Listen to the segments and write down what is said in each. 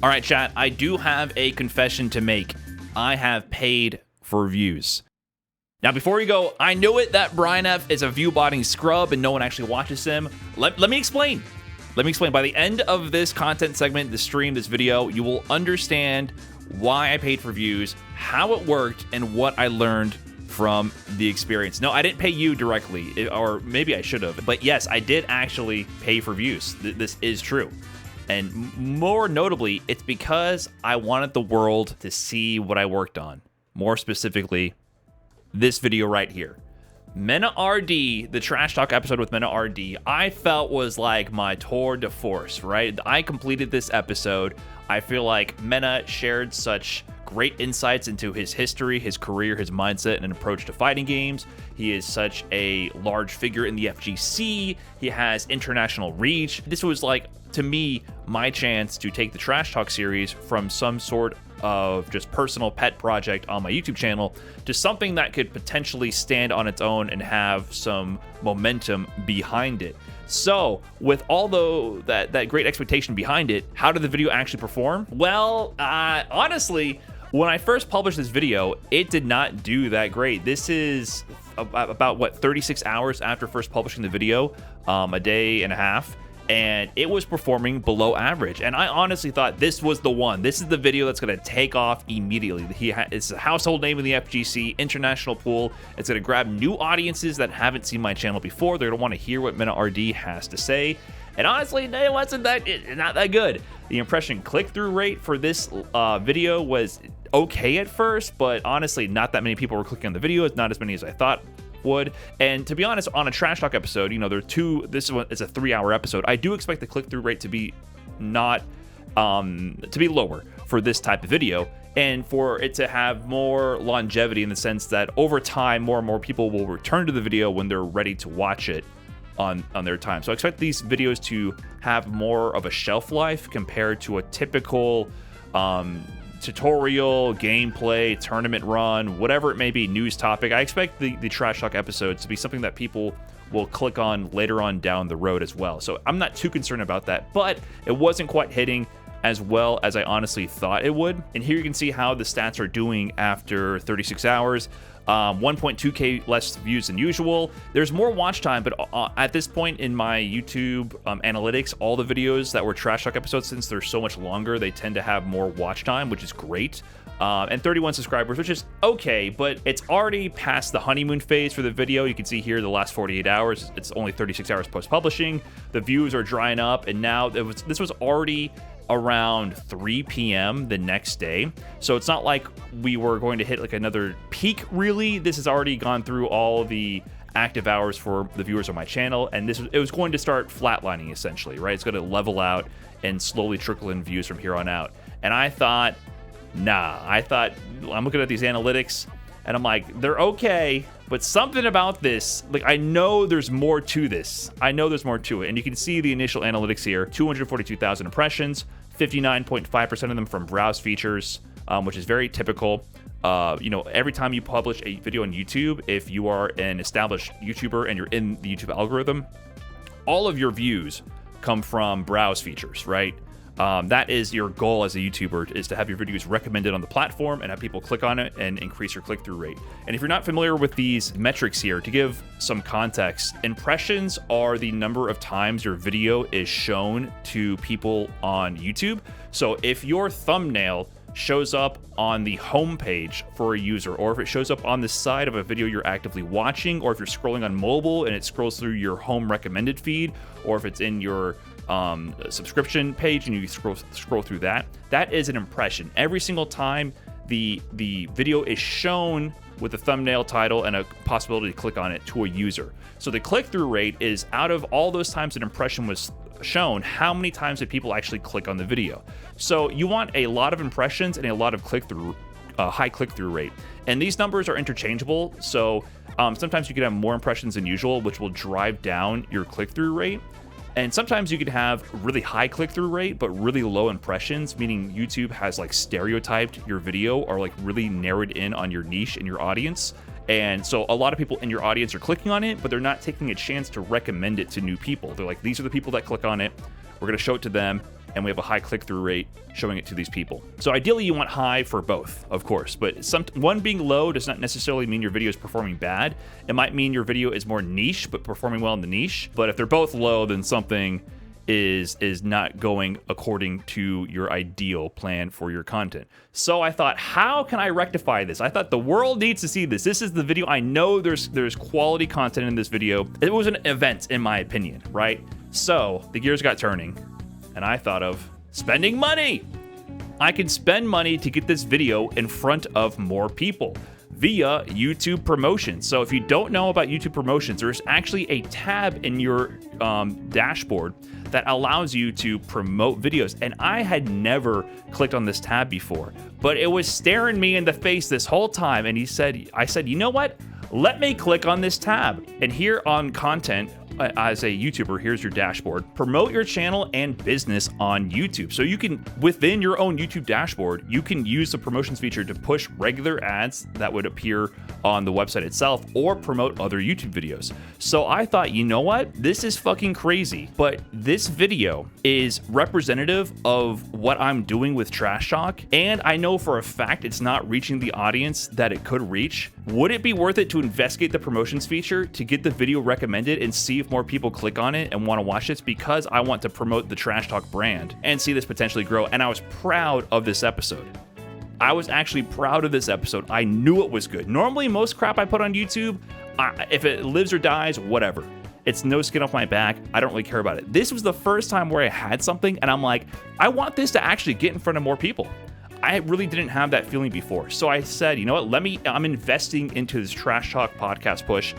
All right, chat, I do have a confession to make. I have paid for views. Now, before we go, I know it that Brian F is a view-botting scrub and no one actually watches him. Let me explain. Let me explain. By the end of this content segment, this stream, this video, you will understand why I paid for views, how it worked, and what I learned from the experience. No, I didn't pay you directly, or maybe I should have. But yes, I did actually pay for views. This is true. And more notably, it's because I wanted the world to see what I worked on. More specifically, this video right here. Mena RD, the Trash Talk episode with Mena RD, I felt was like my tour de force, right? I completed this episode. I feel like Mena shared such great insights into his history, his career, his mindset, and approach to fighting games. He is such a large figure in the FGC. He has international reach. This was like, to me, my chance to take the Trash Talk series from some sort of just personal pet project on my YouTube channel to something that could potentially stand on its own and have some momentum behind it. So, with all that great expectation behind it, how did the video actually perform? Well, honestly, when I first published this video, it did not do that great. This is about, what, 36 hours after first publishing the video, a day and a half, and it was performing below average. And I honestly thought this was the one. This is the video that's going to take off immediately. It's a household name in the FGC, international pool. It's going to grab new audiences that haven't seen my channel before. They're going to want to hear what Mena RD has to say. And honestly, it wasn't not that good. The impression click-through rate for this video was okay at first, but honestly, not that many people were clicking on the video. It's not as many as I thought would. And to be honest, on a Trash Talk episode, you know, this one is a 3-hour episode. I do expect the click-through rate to be lower for this type of video, and for it to have more longevity in the sense that over time, more and more people will return to the video when they're ready to watch it on their time. So I expect these videos to have more of a shelf life compared to a typical tutorial, gameplay, tournament run, whatever it may be, news topic. I expect the Trash Talk episodes to be something that people will click on later on down the road as well. So I'm not too concerned about that, but it wasn't quite hitting as well as I honestly thought it would. And here you can see how the stats are doing after 36 hours. 1.2k less views than usual. There's more watch time, but at this point in my YouTube analytics, all the videos that were Trash Talk episodes, since they're so much longer, they tend to have more watch time, which is great. And 31 subscribers, which is okay, but it's already past the honeymoon phase for the video. You can see here the last 48 hours, it's only 36 hours post-publishing. The views are drying up, and now this was already around 3 p.m. the next day. So it's not like we were going to hit like another peak, really. This has already gone through all the active hours for the viewers on my channel, and it was going to start flatlining essentially, right? It's going to level out and slowly trickle in views from here on out. And I thought, I'm looking at these analytics and I'm like, they're okay, but something about this, like, I know there's more to this. I know there's more to it. And you can see the initial analytics here, 242,000 impressions, 59.5% of them from browse features, which is very typical. You know, every time you publish a video on YouTube, if you are an established YouTuber and you're in the YouTube algorithm, all of your views come from browse features, right? That is your goal as a YouTuber, is to have your videos recommended on the platform and have people click on it and increase your click-through rate. And if you're not familiar with these metrics here, to give some context, impressions are the number of times your video is shown to people on YouTube. So if your thumbnail shows up on the home page for a user, or if it shows up on the side of a video you're actively watching, or if you're scrolling on mobile and it scrolls through your home recommended feed, or if it's in your subscription page and you scroll through that is an impression. Every single time the video is shown with a thumbnail, title, and a possibility to click on it to a user. So the click-through rate is, out of all those times an impression was shown, how many times did people actually click on the video? So you want a lot of impressions and a lot of click-through, high click-through rate. And these numbers are interchangeable. So sometimes you can have more impressions than usual, which will drive down your click-through rate. And sometimes you could have really high click-through rate, but really low impressions, meaning YouTube has like stereotyped your video or like really narrowed in on your niche and your audience. And so a lot of people in your audience are clicking on it, but they're not taking a chance to recommend it to new people. They're like, these are the people that click on it. We're going to show it to them. and we have a high click-through rate showing it to these people. So ideally you want high for both, of course, but one being low does not necessarily mean your video is performing bad. It might mean your video is more niche but performing well in the niche. But if they're both low, then something is not going according to your ideal plan for your content. So I thought, how can I rectify this? I thought the world needs to see this. This is the video. I know there's quality content in this video. It was an event, in my opinion, right? So the gears got turning, and I thought of spending money. I can spend money to get this video in front of more people via YouTube promotions. So if you don't know about YouTube promotions, there's actually a tab in your dashboard that allows you to promote videos. And I had never clicked on this tab before, but it was staring me in the face this whole time. And I said, you know what? Let me click on this tab. And here on content, as a YouTuber, here's your dashboard. Promote your channel and business on YouTube. So you can, within your own YouTube dashboard, you can use the promotions feature to push regular ads that would appear on the website itself or promote other YouTube videos. So I thought, you know what? This is fucking crazy. But this video is representative of what I'm doing with Trash Talk. And I know for a fact it's not reaching the audience that it could reach. Would it be worth it to investigate the promotions feature to get the video recommended and see if more people click on it and want to watch this? Because I want to promote the Trash Talk brand and see this potentially grow. And I was proud of this episode. I was actually proud of this episode. I knew it was good. Normally, most crap I put on YouTube, if it lives or dies, whatever. It's no skin off my back. I don't really care about it. This was the first time where I had something and I'm like, I want this to actually get in front of more people. I really didn't have that feeling before. So I said, you know what, I'm investing into this Trash Talk podcast push.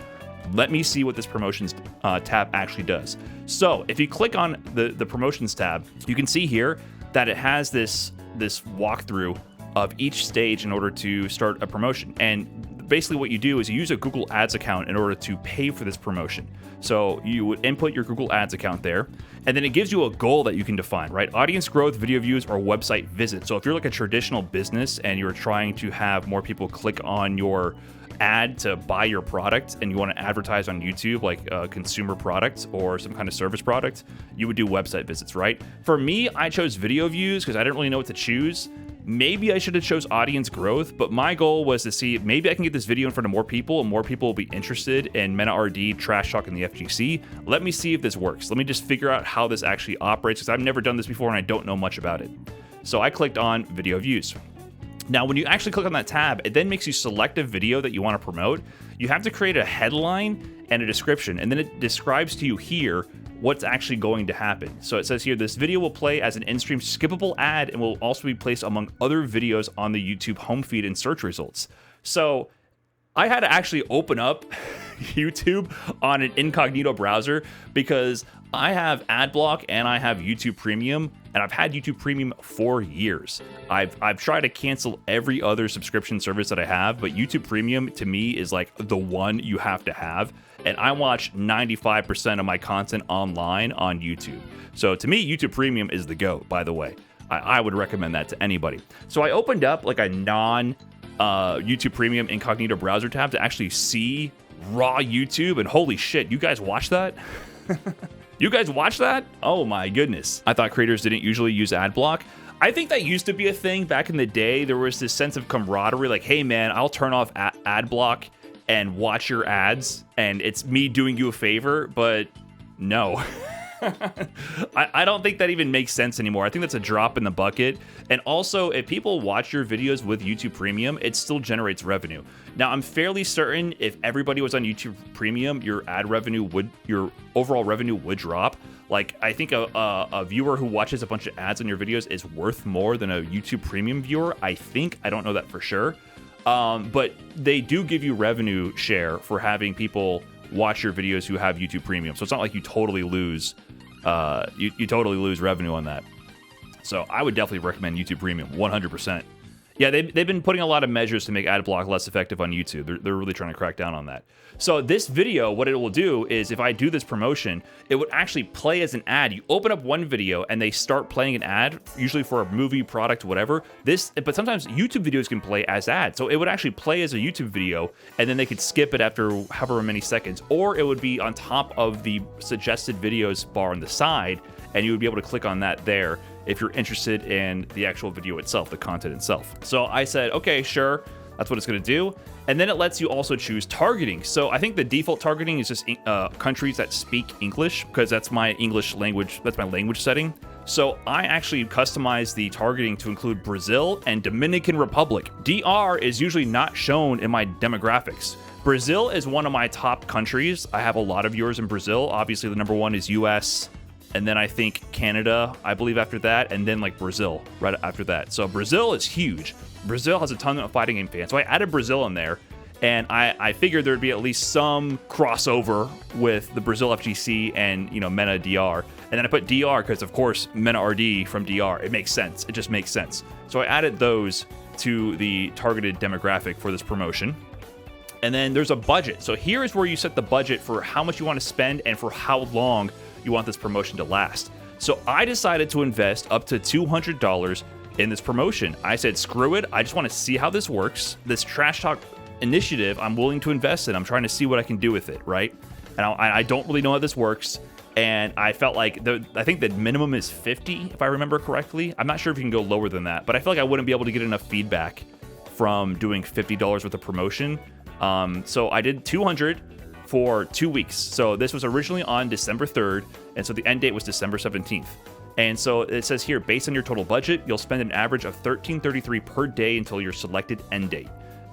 Let me see what this promotions tab actually does. So if you click on the promotions tab, you can see here that it has this walkthrough of each stage in order to start a promotion. And basically what you do is you use a Google Ads account in order to pay for this promotion. So you would input your Google Ads account there, and then it gives you a goal that you can define, right? Audience growth, video views, or website visits. So if you're like a traditional business and you're trying to have more people click on your ad to buy your product and you want to advertise on YouTube like a consumer product or some kind of service product, you would do website visits, right? For me, I chose video views because I didn't really know what to choose. Maybe I should have chose audience growth, but my goal was to see maybe I can get this video in front of more people and more people will be interested in Mena RD, Trash Talk, and the FGC. Let me see if this works. Let me just figure out how this actually operates because I've never done this before and I don't know much about it. So I clicked on video views. Now, when you actually click on that tab, it then makes you select a video that you want to promote. You have to create a headline and a description, and then it describes to you here what's actually going to happen. So it says here, this video will play as an in-stream skippable ad and will also be placed among other videos on the YouTube home feed and search results. So I had to actually open up YouTube on an incognito browser because I have Adblock and I have YouTube Premium, and I've had YouTube Premium for years. I've tried to cancel every other subscription service that I have, but YouTube Premium to me is like the one you have to have. And I watch 95% of my content online on YouTube. So to me, YouTube Premium is the GOAT, by the way. I would recommend that to anybody. So I opened up like a YouTube Premium incognito browser tab to actually see raw YouTube, and holy shit, you guys watch that? You guys watch that? Oh my goodness. I thought creators didn't usually use Adblock. I think that used to be a thing back in the day. There was this sense of camaraderie, like, hey man, I'll turn off Adblock and watch your ads, and it's me doing you a favor, but no. I don't think that even makes sense anymore. I think that's a drop in the bucket. And also, if people watch your videos with YouTube Premium, it still generates revenue. Now, I'm fairly certain if everybody was on YouTube Premium, your overall revenue would drop. Like, I think a viewer who watches a bunch of ads on your videos is worth more than a YouTube Premium viewer. I think. I don't know that for sure. But they do give you revenue share for having people watch your videos who have YouTube Premium. So it's not like you totally lose you totally lose revenue on that. So I would definitely recommend YouTube Premium 100%. Yeah, they've been putting a lot of measures to make Adblock less effective on YouTube. They're really trying to crack down on that. So this video, what it will do is if I do this promotion, it would actually play as an ad. You open up one video and they start playing an ad, usually for a movie, product, whatever. But sometimes YouTube videos can play as ads. So it would actually play as a YouTube video and then they could skip it after however many seconds. Or it would be on top of the suggested videos bar on the side and you would be able to click on that there if you're interested in the actual video itself, the content itself. So I said, okay, sure, that's what it's going to do. And then it lets you also choose targeting. So I think the default targeting is just countries that speak English, because that's my English language, that's my language setting. So I actually customized the targeting to include Brazil and Dominican Republic. DR is usually not shown in my demographics. Brazil is one of my top countries. I have a lot of viewers in Brazil. Obviously, the number one is US, and then I think Canada, I believe, after that, and then like Brazil right after that. So Brazil is huge. Brazil has a ton of fighting game fans. So I added Brazil in there, and I figured there'd be at least some crossover with the Brazil FGC and, you know, MENA DR. And then I put DR because, of course, MENA RD from DR. It makes sense. It just makes sense. So I added those to the targeted demographic for this promotion. And then there's a budget. So here is where you set the budget for how much you want to spend and for how long you want this promotion to last. So I decided to invest up to $200 in this promotion. I said, screw it. I just want to see how this works. This trash talk initiative, I'm willing to invest in. I'm trying to see what I can do with it, right? And I don't really know how this works. And I felt like, I think the minimum is 50, if I remember correctly. I'm not sure if you can go lower than that, but I feel like I wouldn't be able to get enough feedback from doing $50 worth of promotion. So I did 200 for 2 weeks. So this was originally on December 3rd, and so the end date was December 17th. And so it says here, based on your total budget, you'll spend an average of $13.33 per day until your selected end date.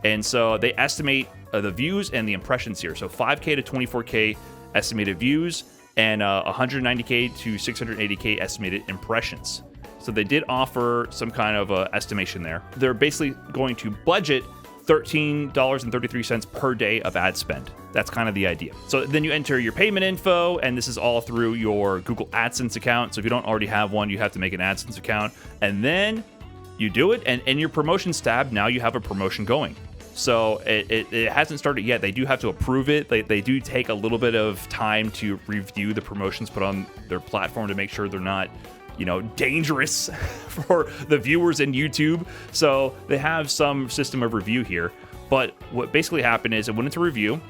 And so they estimate the views and the impressions here. So 5K to 24K estimated views and 190K to 680K estimated impressions. So they did offer some kind of estimation there. They're basically going to budget $13.33 per day of ad spend. That's kind of the idea. So then you enter your payment info, and this is all through your Google AdSense account. So if you don't already have one, you have to make an AdSense account, and then you do it. And in your promotions tab, now you have a promotion going. So it hasn't started yet. They do have to approve it. They do take a little bit of time to review the promotions put on their platform to make sure they're not, you know, dangerous for the viewers in YouTube. So they have some system of review here. But what basically happened is it went into review,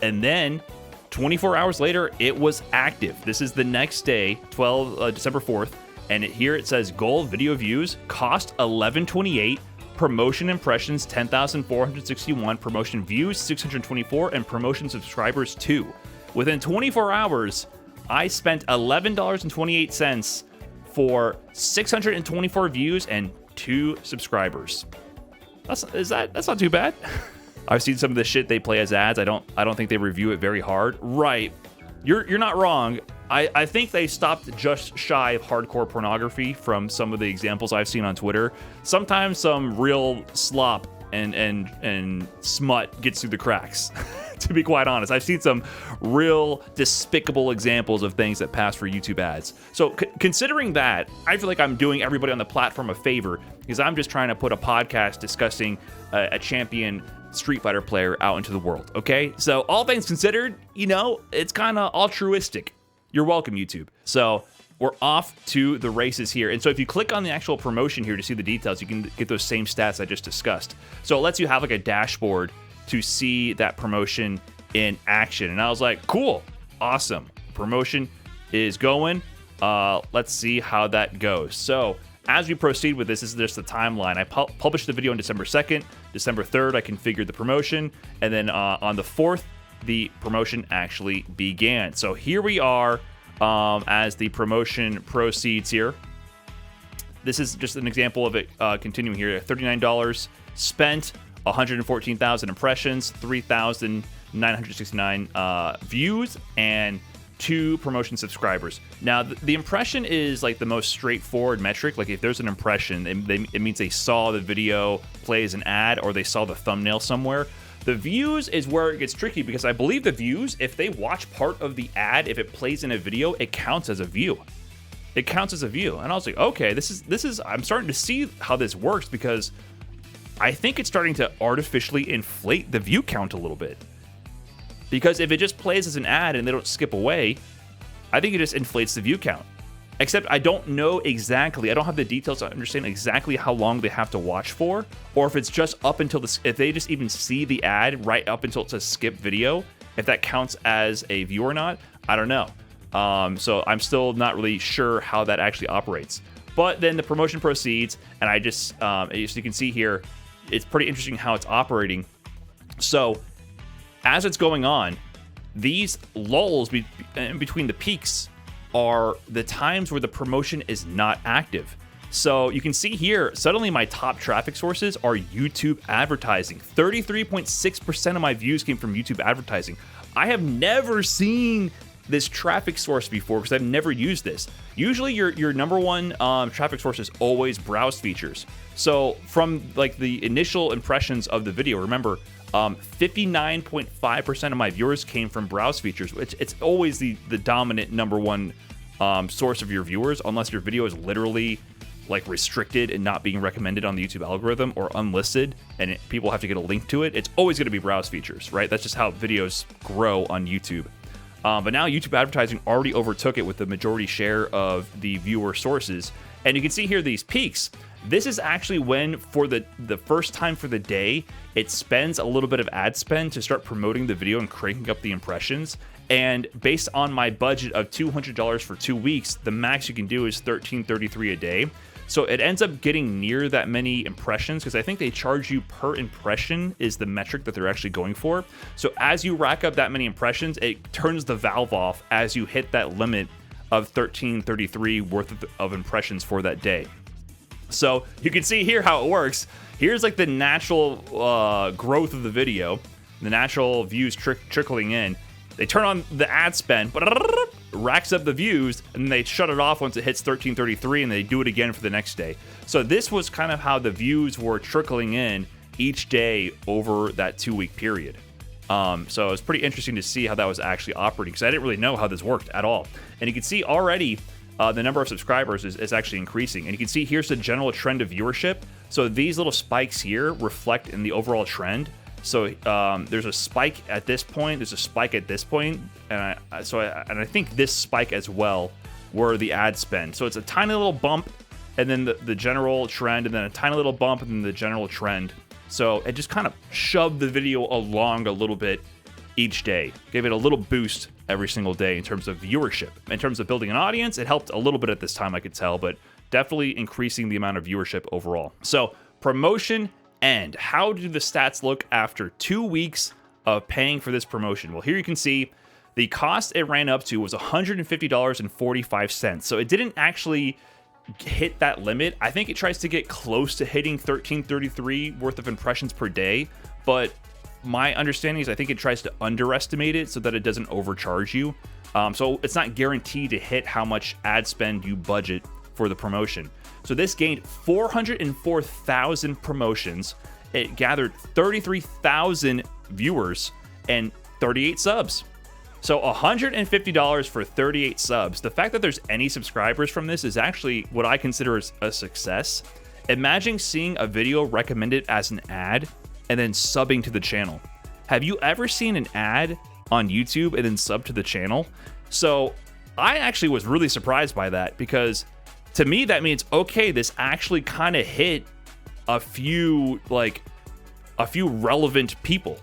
and then 24 hours later, it was active. This is the next day, December 4th, and here it says goal video views, cost $11.28, promotion impressions 10,461, promotion views 624, and promotion subscribers 2. Within 24 hours, I spent $11.28 for 624 views and 2 subscribers. That's not too bad. I've seen some of the shit they play as ads. I don't think they review it very hard. Right. You're not wrong. I think they stopped just shy of hardcore pornography from some of the examples I've seen on Twitter. Sometimes some real slop and smut gets through the cracks. To be quite honest, I've seen some real despicable examples of things that pass for YouTube ads. So considering that, I feel like I'm doing everybody on the platform a favor, because I'm just trying to put a podcast discussing a champion Street Fighter player out into the world, okay? So all things considered, you know, it's kind of altruistic. You're welcome, YouTube. So we're off to the races here. And so if you click on the actual promotion here to see the details, you can get those same stats I just discussed. So it lets you have like a dashboard to see that promotion in action. And I was like, cool, awesome. Promotion is going. Let's see how that goes. So as we proceed with this is just the timeline. I published the video on December 2nd. December 3rd, I configured the promotion. And then on the 4th, the promotion actually began. So here we are as the promotion proceeds here. This is just an example of it continuing here. $39 spent, 114,000 impressions, 3,969 views, and 2 promotion subscribers. Now, the impression is like the most straightforward metric. Like if there's an impression, it means they saw the video play as an ad or they saw the thumbnail somewhere. The views is where it gets tricky, because I believe the views, if they watch part of the ad, if it plays in a video, it counts as a view. It counts as a view. And I was like, okay, this is I'm starting to see how this works, because I think it's starting to artificially inflate the view count a little bit. Because if it just plays as an ad and they don't skip away, I think it just inflates the view count. Except I don't know exactly, I don't have the details to understand exactly how long they have to watch for, or if it's just up until if they just even see the ad right up until it says skip video, if that counts as a view or not, I don't know. So I'm still not really sure how that actually operates. But then the promotion proceeds, and I just, as you can see here, it's pretty interesting how it's operating. So as it's going on, these lulls in between the peaks are the times where the promotion is not active. So you can see here, suddenly my top traffic sources are YouTube advertising. 33.6% of my views came from YouTube advertising. I have never seen this traffic source before because I've never used this. Usually your number one traffic source is always browse features. So from like the initial impressions of the video, remember 59.5% of my viewers came from browse features. It's always the dominant number one source of your viewers, unless your video is literally like restricted and not being recommended on the YouTube algorithm or unlisted and people have to get a link to it. It's always going to be browse features, right? That's just how videos grow on YouTube. But now YouTube advertising already overtook it with the majority share of the viewer sources. And you can see here these peaks. This is actually when, for the first time for the day, it spends a little bit of ad spend to start promoting the video and cranking up the impressions. And based on my budget of $200 for 2 weeks, the max you can do is $13.33 a day. So it ends up getting near that many impressions because I think they charge you per impression is the metric that they're actually going for. So as you rack up that many impressions, it turns the valve off as you hit that limit of $13.33 worth of impressions for that day. So you can see here how it works. Here's like the natural growth of the video, the natural views trickling in. They turn on the ad spend, racks up the views, and they shut it off once it hits $13.33, and they do it again for the next day. So this was kind of how the views were trickling in each day over that 2-week period. So it was pretty interesting to see how that was actually operating because I didn't really know how this worked at all. And you can see already the number of subscribers is actually increasing. And you can see here's the general trend of viewership. So these little spikes here reflect in the overall trend. So there's a spike at this point, there's a spike at this point, and I think this spike as well were the ad spend. So it's a tiny little bump, and then the general trend, and then a tiny little bump, and then the general trend. So it just kind of shoved the video along a little bit each day, gave it a little boost every single day in terms of viewership. In terms of building an audience, it helped a little bit at this time, I could tell, but definitely increasing the amount of viewership overall. So promotion. And how do the stats look after 2 weeks of paying for this promotion? Well, here you can see the cost it ran up to was $150.45. So it didn't actually hit that limit. I think it tries to get close to hitting $13.33 worth of impressions per day. But my understanding is I think it tries to underestimate it so that it doesn't overcharge you. So it's not guaranteed to hit how much ad spend you budget for the promotion. So this gained 404,000 promotions. It gathered 33,000 viewers and 38 subs. So $150 for 38 subs. The fact that there's any subscribers from this is actually what I consider as a success. Imagine seeing a video recommended as an ad and then subbing to the channel. Have you ever seen an ad on YouTube and then sub to the channel? So I actually was really surprised by that because to me, that means, okay, this actually kind of hit a few relevant people.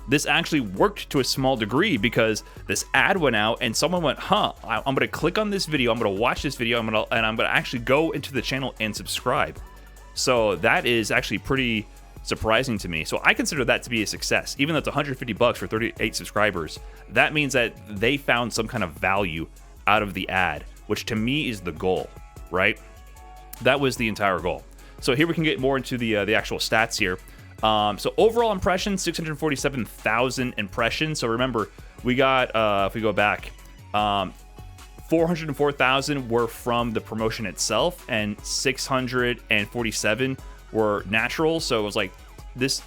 This actually worked to a small degree because this ad went out and someone went, I'm going to click on this video, I'm going to watch this video, and I'm going to actually go into the channel and subscribe. So that is actually pretty surprising to me. So I consider that to be a success. Even though it's $150 for 38 subscribers, that means that they found some kind of value out of the ad, which to me is the goal, right? That was the entire goal. So here we can get more into the actual stats here. So overall impressions, 647,000 impressions. So remember, we got, if we go back, 404,000 were from the promotion itself, and 647 were natural. So it was like this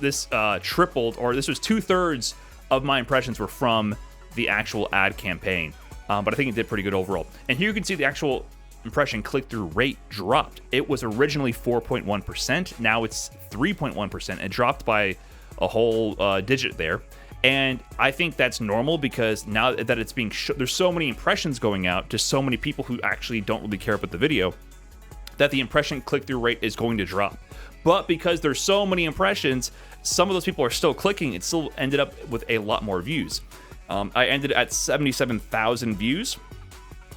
tripled, or this was 2/3 of my impressions were from the actual ad campaign. But I think it did pretty good overall. And here you can see the actual impression click-through rate dropped. It was originally 4.1%. Now it's 3.1%. It dropped by a whole digit there. And I think that's normal because now that it's being there's so many impressions going out to so many people who actually don't really care about the video, that the impression click-through rate is going to drop. But because there's so many impressions, some of those people are still clicking. It still ended up with a lot more views. I ended at 77,000 views.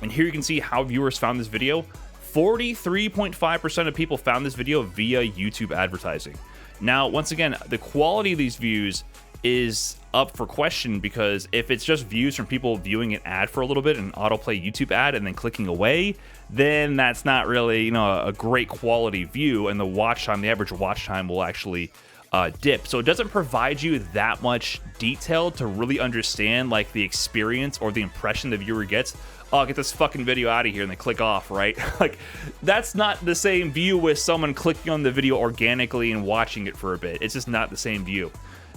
And here you can see how viewers found this video. 43.5% of people found this video via YouTube advertising. Now, once again, the quality of these views is up for question, because if it's just views from people viewing an ad for a little bit, an autoplay YouTube ad, and then clicking away, then that's not really, you know, a great quality view, and the watch time, the average watch time will actually dip. So it doesn't provide you that much detail to really understand like the experience or the impression the viewer gets. Oh, get this fucking video out of here, and they click off, right? Like, that's not the same view with someone clicking on the video organically and watching it for a bit. It's just not the same view.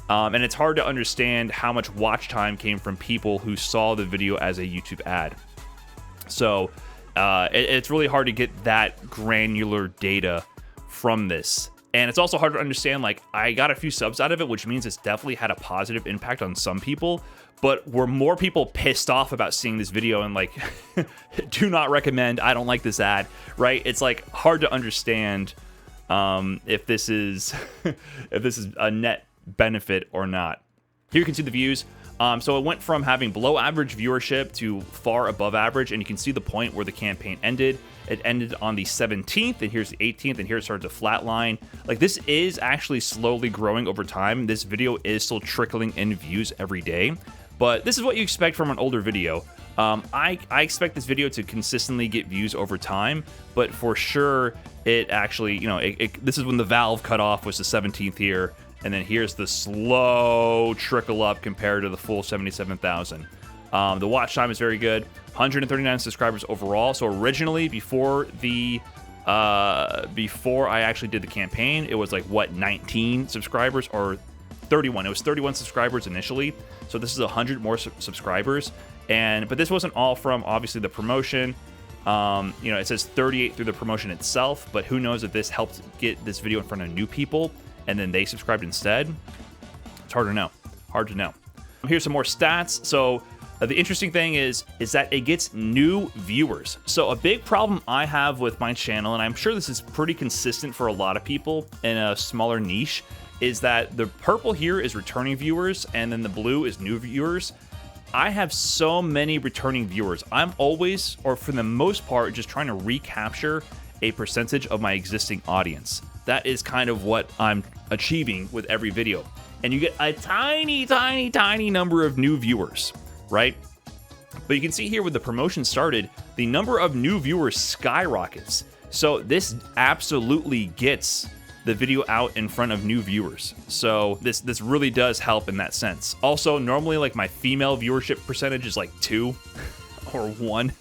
And it's hard to understand how much watch time came from people who saw the video as a YouTube ad. So it's really hard to get that granular data from this. And it's also hard to understand, like, I got a few subs out of it, which means it's definitely had a positive impact on some people. But were more people pissed off about seeing this video and like, do not recommend, I don't like this ad, right? It's like hard to understand if this is a net benefit or not. Here you can see the views. So it went from having below average viewership to far above average, and you can see the point where the campaign ended. It ended on the 17th, and here's the 18th, and here it started to flatline. Like, this is actually slowly growing over time. This video is still trickling in views every day, but this is what you expect from an older video. I expect this video to consistently get views over time, but for sure, it actually, you know, this is when the valve cutoff was the 17th here. And then here's the slow trickle up compared to the full 77,000. The watch time is very good. 139 subscribers overall. So originally, before I actually did the campaign, it was like, what, 19 subscribers or 31? It was 31 subscribers initially. So this is 100 more subscribers. But this wasn't all from, obviously, the promotion. You know, it says 38 through the promotion itself, but who knows if this helped get this video in front of new people and then they subscribed instead. It's hard to know. Hard to know. Here's some more stats. So the interesting thing is that it gets new viewers. So a big problem I have with my channel, and I'm sure this is pretty consistent for a lot of people in a smaller niche, is that the purple here is returning viewers, and then the blue is new viewers. I have so many returning viewers. I'm always, or for the most part, just trying to recapture a percentage of my existing audience. That is kind of what I'm achieving with every video. And you get a tiny, tiny, tiny number of new viewers, right? But you can see here when the promotion started, the number of new viewers skyrockets. So this absolutely gets the video out in front of new viewers. So this really does help in that sense. Also, normally like my female viewership percentage is like 2 or 1.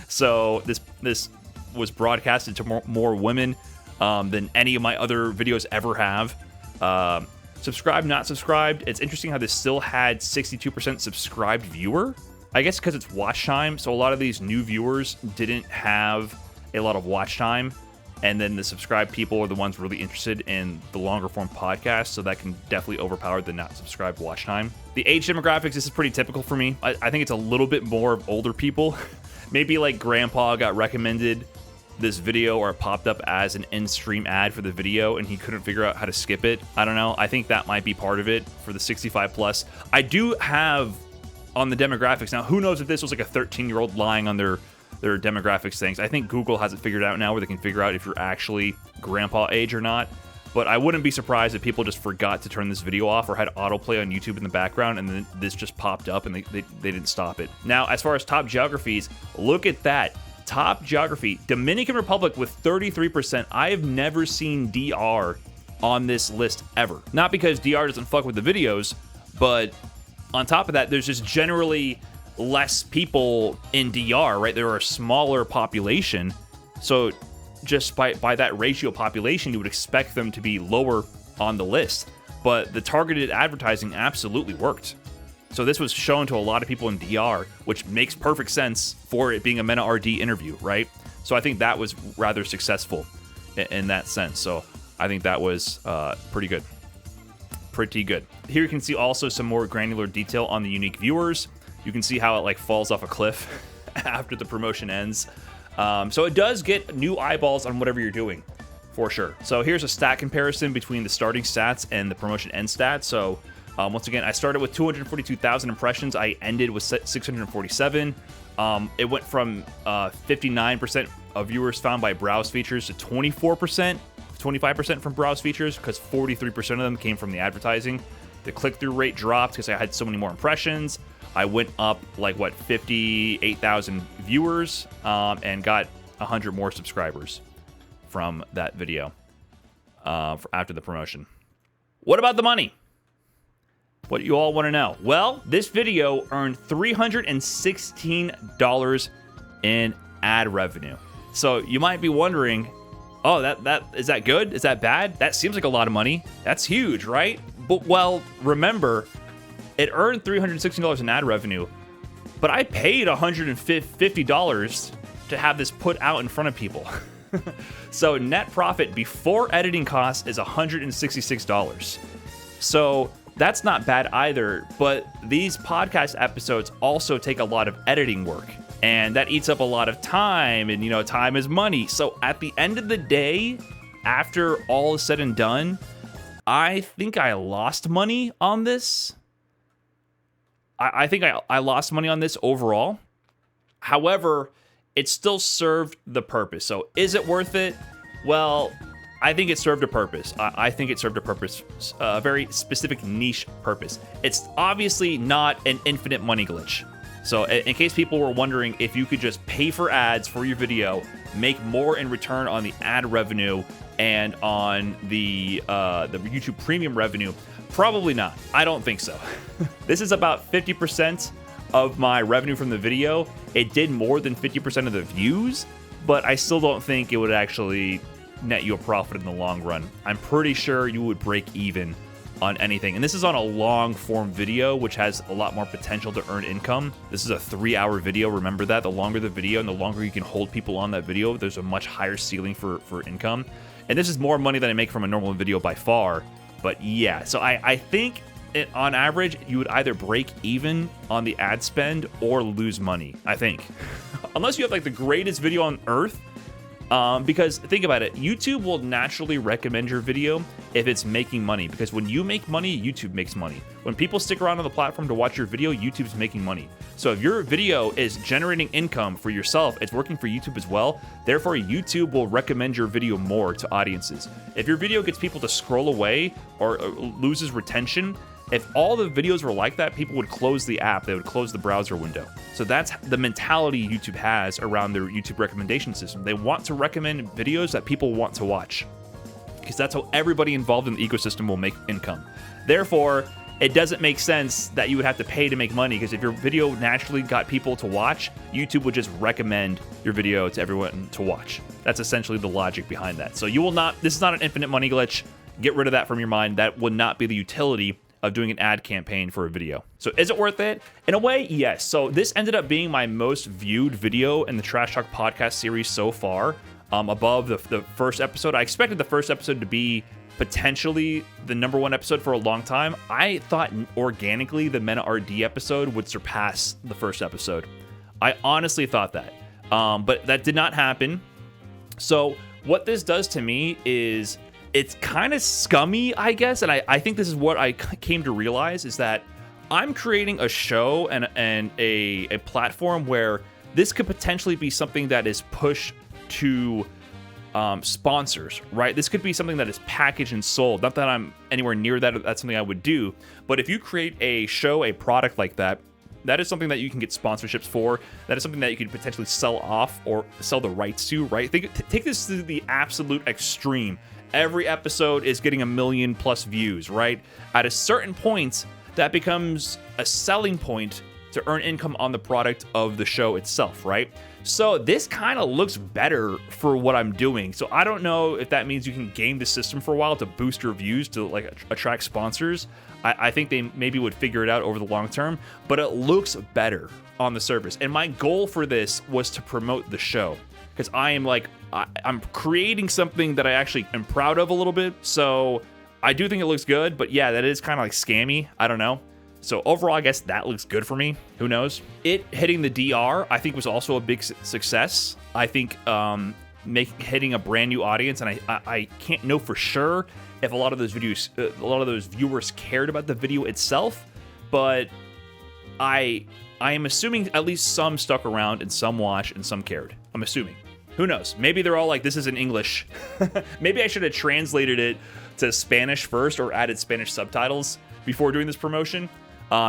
So this was broadcasted to more women than any of my other videos ever have. Subscribed, not subscribed. It's interesting how this still had 62% subscribed viewer. I guess because it's watch time, so a lot of these new viewers didn't have a lot of watch time, and then the subscribed people are the ones really interested in the longer form podcast, so that can definitely overpower the not subscribed watch time. The age demographics, this is pretty typical for me. I think it's a little bit more of older people. Maybe like grandpa got recommended this video or it popped up as an in-stream ad for the video and he couldn't figure out how to skip it. I don't know. I think that might be part of it for the 65 plus. I do have on the demographics now, who knows if this was like a 13-year-old lying on their demographics things. I think Google has it figured out now where they can figure out if you're actually grandpa age or not. But I wouldn't be surprised if people just forgot to turn this video off or had autoplay on YouTube in the background and then this just popped up and they didn't stop it. Now, as far as top geographies, look at that. Top geography, Dominican Republic with 33%. I have never seen DR on this list ever. Not because DR doesn't fuck with the videos, but on top of that, there's just generally less people in DR, right? There are a smaller population. So just by that ratio population, you would expect them to be lower on the list. But the targeted advertising absolutely worked. So this was shown to a lot of people in DR, which makes perfect sense for it being a Mena RD interview, right? So I think that was rather successful in that sense. So I think that was pretty good. Pretty good. Here you can see also some more granular detail on the unique viewers. You can see how it like falls off a cliff after the promotion ends. So it does get new eyeballs on whatever you're doing, for sure. So here's a stat comparison between the starting stats and the promotion end stats. So once again, I started with 242,000 impressions. I ended with 647. It went from 59% of viewers found by browse features to 24%, 25% from browse features, because 43% of them came from the advertising. The click-through rate dropped because I had so many more impressions. I went up like 58,000 viewers and got 100 more subscribers from that video after the promotion. What about the money? What you all want to know? Well, this video earned $316 in ad revenue. So you might be wondering, oh, that is that good? Is that bad? That seems like a lot of money. That's huge, right? But well, remember, it earned $316 in ad revenue, but I paid $150 to have this put out in front of people. So net profit before editing costs is $166. So that's not bad either, but these podcast episodes also take a lot of editing work, and that eats up a lot of time, and time is money. So at the end of the day, after all is said and done, I think I lost money on this. I think I lost money on this overall. However, it still served the purpose. So is it worth it? Well, I think it served a purpose. I think it served a purpose, a very specific niche purpose. It's obviously not an infinite money glitch. So in case people were wondering if you could just pay for ads for your video, make more in return on the ad revenue and on the YouTube premium revenue, probably not. I don't think so. This is about 50% of my revenue from the video. It did more than 50% of the views, but I still don't think it would actually net you a profit in the long run. I'm pretty sure you would break even on anything. And this is on a long form video, which has a lot more potential to earn income. This is a 3-hour video. Remember that. The longer the video and the longer you can hold people on that video, there's a much higher ceiling for income. And this is more money than I make from a normal video by far. But yeah, so I think on average, you would either break even on the ad spend or lose money, I think. Unless you have like the greatest video on earth. Because think about it, YouTube will naturally recommend your video if it's making money, because when you make money, YouTube makes money. When people stick around on the platform to watch your video, YouTube's making money. So if your video is generating income for yourself, it's working for YouTube as well. Therefore, YouTube will recommend your video more to audiences. If your video gets people to scroll away or loses retention, if all the videos were like that, people would close the app, they would close the browser window. So that's the mentality YouTube has around their YouTube recommendation system. They want to recommend videos that people want to watch, because that's how everybody involved in the ecosystem will make income. Therefore, it doesn't make sense that you would have to pay to make money, because if your video naturally got people to watch, YouTube would just recommend your video to everyone to watch. That's essentially the logic behind that. So you will not, this is not an infinite money glitch. Get rid of that from your mind. That would not be the utility of doing an ad campaign for a video. So is it worth it? In a way, yes. So this ended up being my most viewed video in the Trash Talk podcast series so far, above the first episode. I expected the first episode to be potentially the #1 episode for a long time. I thought organically the Mena RD episode would surpass the first episode. I honestly thought that, but that did not happen. So what this does to me is, it's kind of scummy, I guess, and I think this is what I came to realize, is that I'm creating a show and a platform where this could potentially be something that is pushed to sponsors, right? This could be something that is packaged and sold. Not that I'm anywhere near that, that's something I would do, but if you create a show, a product like that, that is something that you can get sponsorships for. That is something that you could potentially sell off or sell the rights to, right? Take this to the absolute extreme. Every episode is getting 1 million+ views, right? At a certain point, that becomes a selling point to earn income on the product of the show itself, right? So this kind of looks better for what I'm doing. So I don't know if that means you can game the system for a while to boost your views, to like attract sponsors. I think they maybe would figure it out over the long term, but it looks better on the surface. And my goal for this was to promote the show, because I'm creating something that I actually am proud of a little bit. So I do think it looks good, but yeah, that is kind of like scammy. I don't know. So overall, I guess that looks good for me. Who knows? It hitting the DR, I think, was also a big success. I think hitting a brand new audience, and I can't know for sure if a lot of those viewers cared about the video itself, but I am assuming at least some stuck around and some watched and some cared. I'm assuming. Who knows? Maybe they're all like, this is in English. Maybe I should have translated it to Spanish first or added Spanish subtitles before doing this promotion.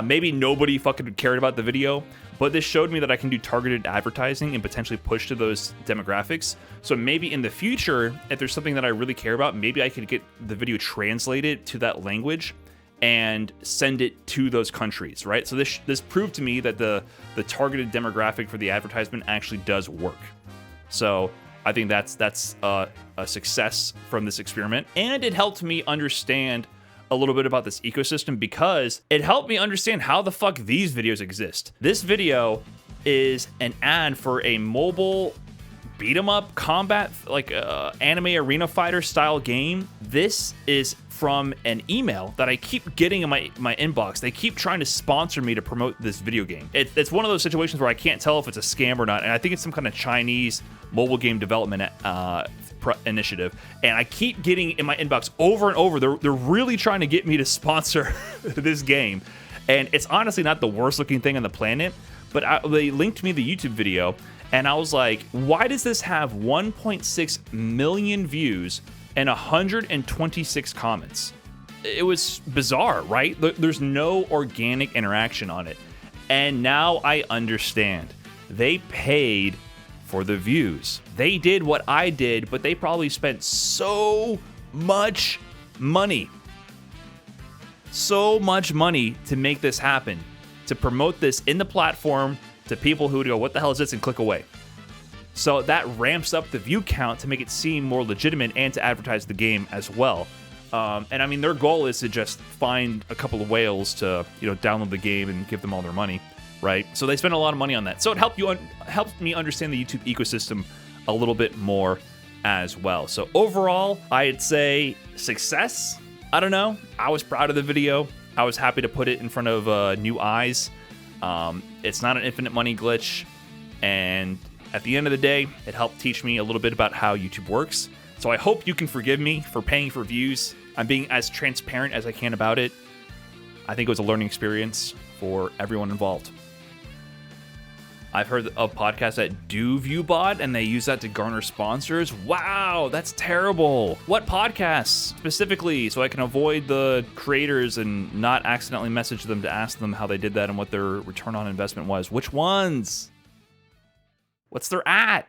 Maybe nobody fucking cared about the video, but this showed me that I can do targeted advertising and potentially push to those demographics. So maybe in the future, if there's something that I really care about, maybe I could get the video translated to that language and send it to those countries, right? So this proved to me that the targeted demographic for the advertisement actually does work. So I think that's a success from this experiment, and it helped me understand a little bit about this ecosystem because it helped me understand how the fuck these videos exist. This video is an ad for a mobile beat 'em up combat, like anime arena fighter style game. This is from an email that I keep getting in my inbox. They keep trying to sponsor me to promote this video game. It's one of those situations where I can't tell if it's a scam or not, and I think it's some kind of Chinese mobile game development initiative, and I keep getting in my inbox over and over. They're really trying to get me to sponsor this game, and it's honestly not the worst looking thing on the planet, but they linked me the YouTube video, and I was like, why does this have 1.6 million views and 126 comments? It was bizarre, right? There's no organic interaction on it. And now I understand. They paid for the views. They did what I did, but they probably spent so much money. So much money to make this happen, to promote this in the platform to people who would go, what the hell is this, and click away. So that ramps up the view count to make it seem more legitimate and to advertise the game as well. And I mean, their goal is to just find a couple of whales to, download the game and give them all their money, right? So they spend a lot of money on that. So it helped me understand the YouTube ecosystem a little bit more as well. So overall, I'd say success. I don't know. I was proud of the video. I was happy to put it in front of new eyes. It's not an infinite money glitch, and at the end of the day, it helped teach me a little bit about how YouTube works. So I hope you can forgive me for paying for views. I'm being as transparent as I can about it. I think it was a learning experience for everyone involved. I've heard of podcasts that do ViewBot and they use that to garner sponsors. Wow, that's terrible. What podcasts specifically, so I can avoid the creators and not accidentally message them to ask them how they did that and what their return on investment was? Which ones? What's their at?